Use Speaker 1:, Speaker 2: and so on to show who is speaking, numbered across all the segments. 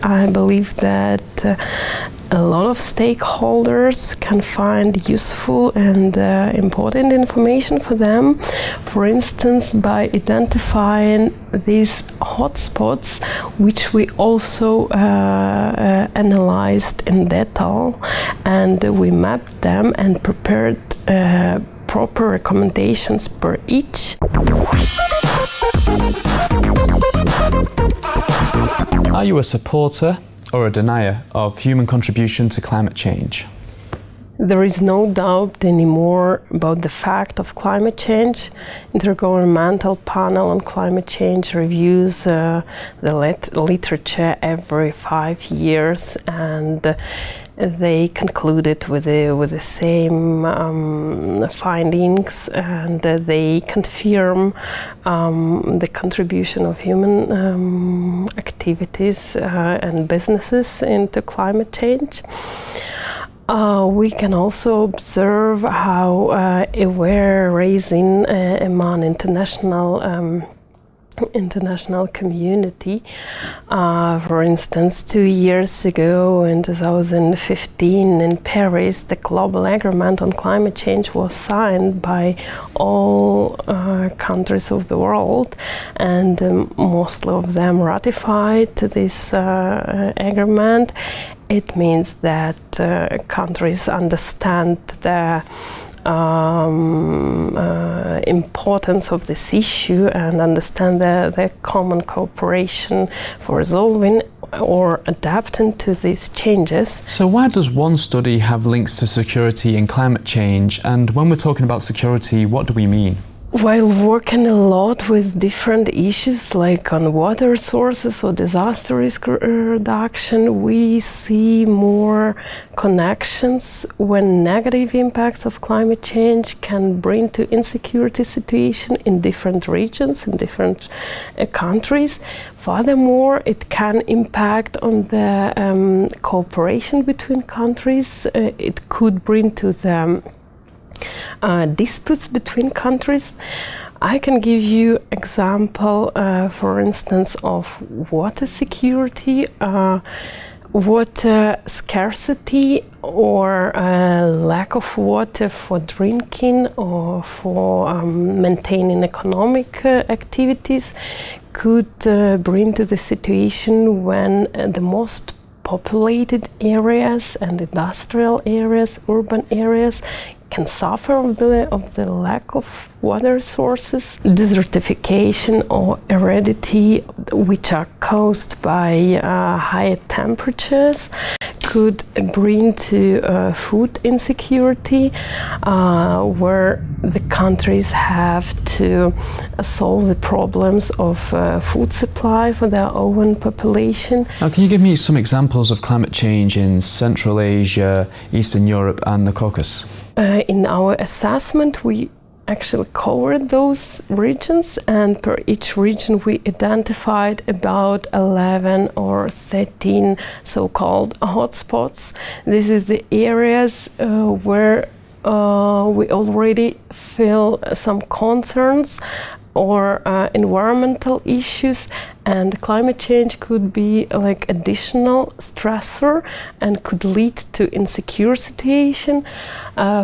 Speaker 1: I believe that a lot of stakeholders can find useful and important information for them. For instance, by identifying these hotspots, which we also analyzed in detail, and we mapped them and prepared proper recommendations per each.
Speaker 2: Are you a supporter or a denier of human contribution to climate change?
Speaker 1: There is no doubt anymore about the fact of climate change. Intergovernmental panel on climate change reviews the literature every 5 years, and they concluded with the same findings, and they confirm the contribution of human activities and businesses into climate change. We can also observe how aware-raising among international community. For instance, 2 years ago, in 2015, in Paris, the Global Agreement on Climate Change was signed by all countries of the world, and most of them ratified this agreement. It means that countries understand the importance of this issue and understand the common cooperation for resolving or adapting to these changes.
Speaker 2: So why does one study have links to security and climate change? And when we're talking about security, what do we mean?
Speaker 1: While working a lot with different issues like on water sources or disaster risk reduction, we see more connections when negative impacts of climate change can bring to insecurity situation in different regions, in different countries. Furthermore, it can impact on the cooperation between countries. It could bring to the disputes between countries. I can give you example, for instance, of water security, water scarcity, or lack of water for drinking or for maintaining economic activities could bring to the situation when the most populated areas and industrial areas, urban areas, can suffer of the lack of water sources. Desertification or aridity, which are caused by higher temperatures, could bring to food insecurity, where the countries have to solve the problems of food supply for their own population.
Speaker 2: Now, can you give me some examples of climate change in Central Asia, Eastern Europe and the Caucasus?
Speaker 1: In our assessment, we actually covered those regions, and per each region we identified about 11 or 13 so-called hotspots. This is the areas where we already feel some concerns or environmental issues, and climate change could be like additional stressor and could lead to insecure situation.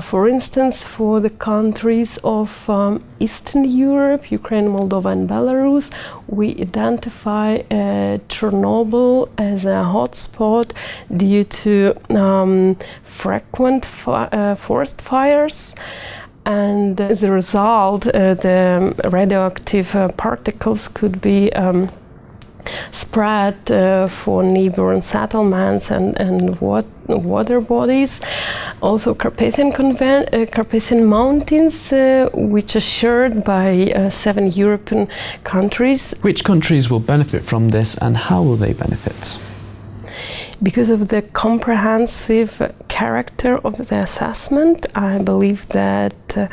Speaker 1: For instance, for the countries of Eastern Europe, Ukraine, Moldova and Belarus, we identify Chernobyl as a hotspot due to frequent forest fires. And as a result, the radioactive particles could be spread for neighboring settlements and water bodies. Also, Carpathian Mountains, which are shared by 7 European countries.
Speaker 2: Which countries will benefit from this, and how will they benefit?
Speaker 1: Because of the comprehensive character of the assessment, I believe that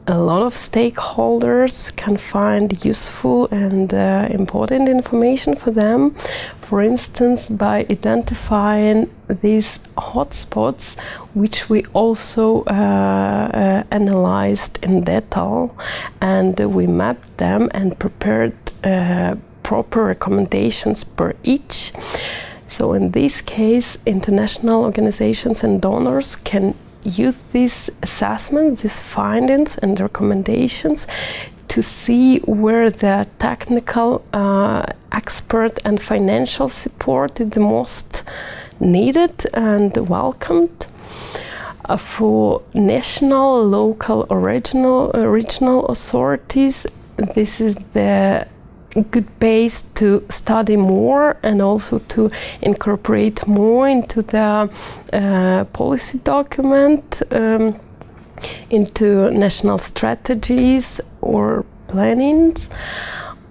Speaker 1: a lot of stakeholders can find useful and important information for them. For instance, by identifying these hotspots, which we also analyzed in detail, and we mapped them and prepared proper recommendations per each. So So in this case, international organizations and donors can use this assessment, these findings and recommendations to see where the technical, expert and financial support is the most needed and welcomed. For national, local or regional authorities, this is the good base to study more and also to incorporate more into the policy document, into national strategies or plannings.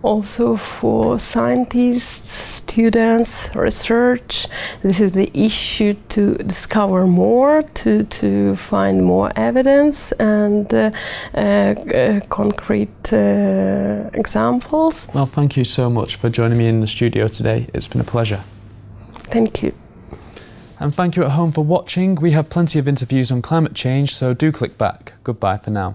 Speaker 1: Also for scientists, students, research, this is the issue to discover more, to find more evidence and concrete examples.
Speaker 2: Well, thank you so much for joining me in the studio today. It's been a pleasure.
Speaker 1: Thank you.
Speaker 2: And thank you at home for watching. We have plenty of interviews on climate change, so do click back. Goodbye for now.